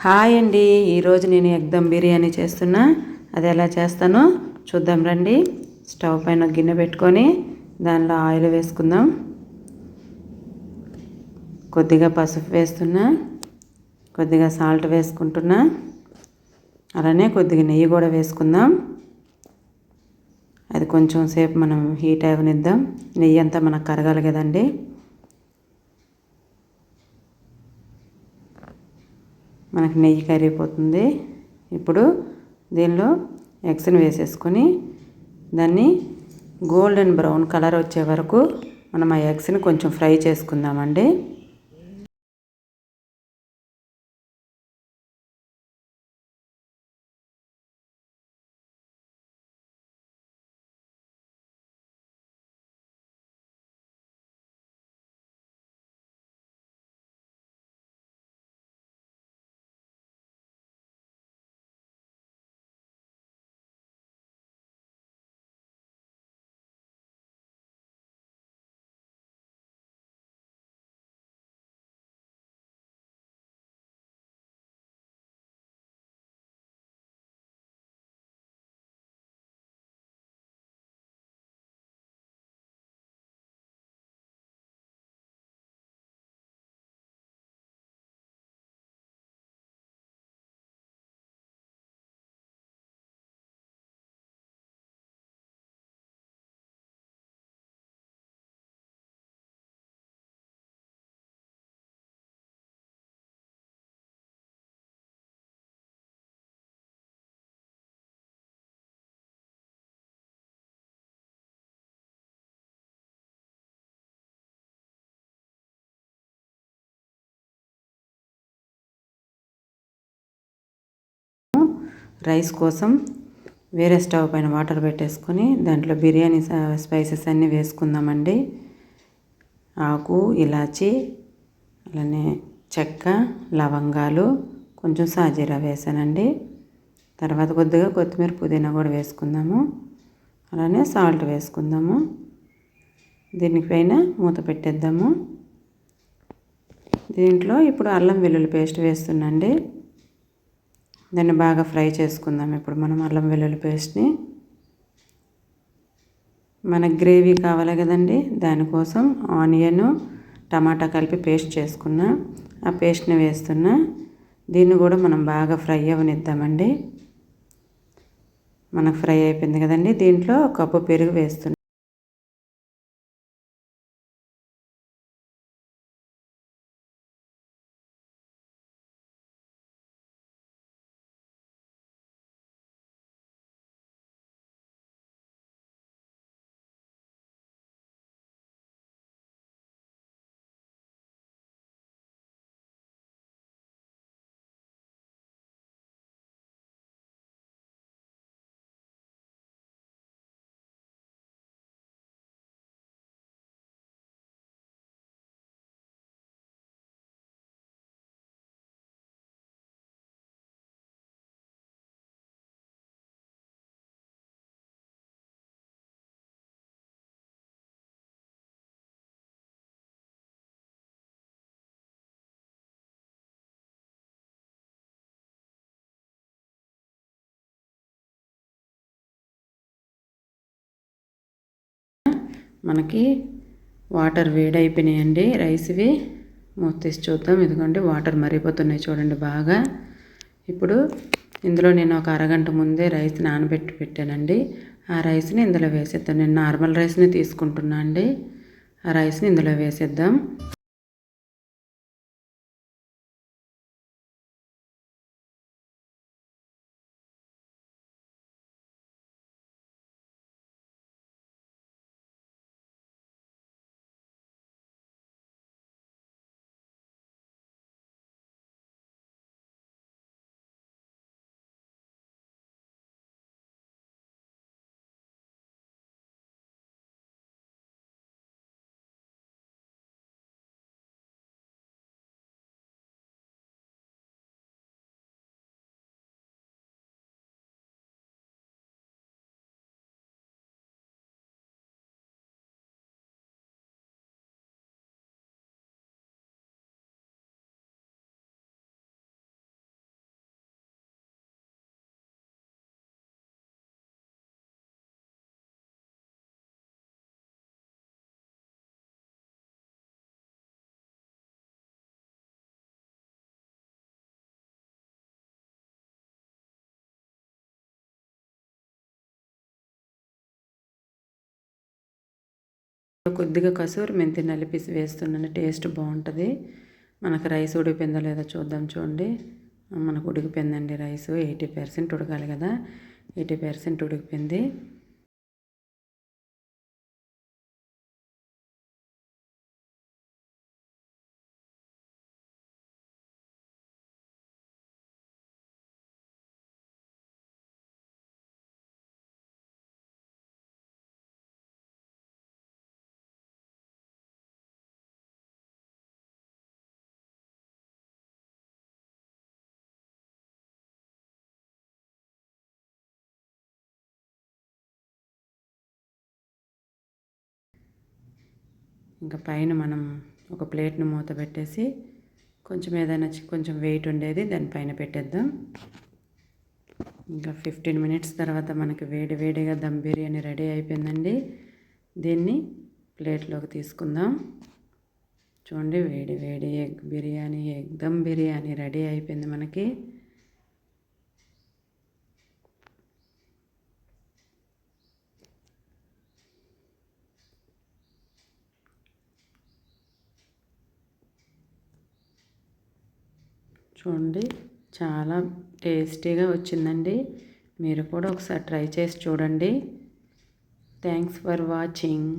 Hi అండి. ఈరోజు నేను ఎగ్ దమ్ బిర్యానీ చేస్తున్నా. అది ఎలా చేస్తానో చూద్దాం రండి. స్టవ్ పైన గిన్నె పెట్టుకొని దానిలో ఆయిల్ వేసుకుందాం. కొద్దిగా పసుపు వేస్తున్నా, కొద్దిగా సాల్ట్ వేసుకుంటున్నా, అలానే కొద్దిగా నెయ్యి కూడా వేసుకుందాం. అది కొంచెం సేపు మనం హీట్ అవనిద్దాం. నెయ్యి అంతా మనకు కరగాలి కదండి. మనకి నెయ్యి కరిగిపోతుంది. ఇప్పుడు దీనిలో ఎగ్స్ని వేసేసుకొని దాన్ని గోల్డెన్ బ్రౌన్ కలర్ వచ్చే వరకు మనం ఆ ఎగ్స్ని కొంచెం ఫ్రై చేసుకుందామండి. రైస్ కోసం వేరే స్టవ్ పైన వాటర్ పెట్టేసుకొని దాంట్లో బిర్యానీ స్పైసెస్ అన్నీ వేసుకుందామండి. ఆకు, ఇలాచి, అలానే చెక్క, లవంగాలు, కొంచెం సాజీరా వేసానండి. తర్వాత కొద్దిగా కొత్తిమీర, పుదీనా కూడా వేసుకుందాము. అలానే సాల్ట్ వేసుకుందాము. దీనిపైన మూత పెట్టేద్దాము. దీంట్లో ఇప్పుడు అల్లం వెల్లుల్లి పేస్ట్ వేస్తున్నాండి. దాన్ని బాగా ఫ్రై చేసుకుందాం. ఇప్పుడు మనం అల్లం వెల్లుల్లి పేస్ట్ని మనకు గ్రేవీ కావాలి కదండి, దానికోసం ఆనియన్, టమాటా కలిపి పేస్ట్ చేసుకున్నా. ఆ పేస్ట్ని వేస్తున్నా. దీన్ని కూడా మనం బాగా ఫ్రై అవనిద్దామండి. మనకు ఫ్రై అయిపోయింది కదండి. దీంట్లో ఒక కప్పు పెరుగు వేస్తున్నా. మనకి వాటర్ వేడైపోయినాయండి రైస్వి. మూత తీసి చూద్దాం. ఇదిగోండి వాటర్ మరిగిపోతున్నాయి చూడండి బాగా. ఇప్పుడు ఇందులో నేను ఒక అరగంట ముందే రైస్ నానబెట్టి పెట్టానండి. ఆ రైస్ని ఇందులో వేసేద్దాం. నేను నార్మల్ రైస్ని తీసుకుంటున్నా అండి. ఆ రైస్ని ఇందులో వేసేద్దాం. కొద్దిగా కసూరి మెంతి నలిపి వేస్తున్నాను, టేస్ట్ బాగుంటుంది. మనకు రైస్ ఉడికిపోయిందో లేదో చూద్దాం. చూడండి, మనకు ఉడికిపోయిందండి రైస్. 80% ఉడకాలి కదా, 80% ఉడికిపోయింది. ఇంకా పైన మనం ఒక ప్లేట్ను మూత పెట్టేసి కొంచెం ఏదైనా కొంచెం వెయిట్ ఉండేది దానిపైన పెట్టేద్దాం. ఇంకా 15 మినిట్స్ తర్వాత మనకి వేడి వేడిగా దమ్ బిర్యానీ రెడీ అయిపోయిందండి. దీన్ని ప్లేట్లోకి తీసుకుందాం. చూడండి, వేడి వేడి egg biryani, egg dum biryani ready అయిపోయింది మనకి. చూడండి, చాలా టేస్టీగా వచ్చిందండి. మీరు కూడా ఒకసారి ట్రై చేసి చూడండి. Thanks for watching.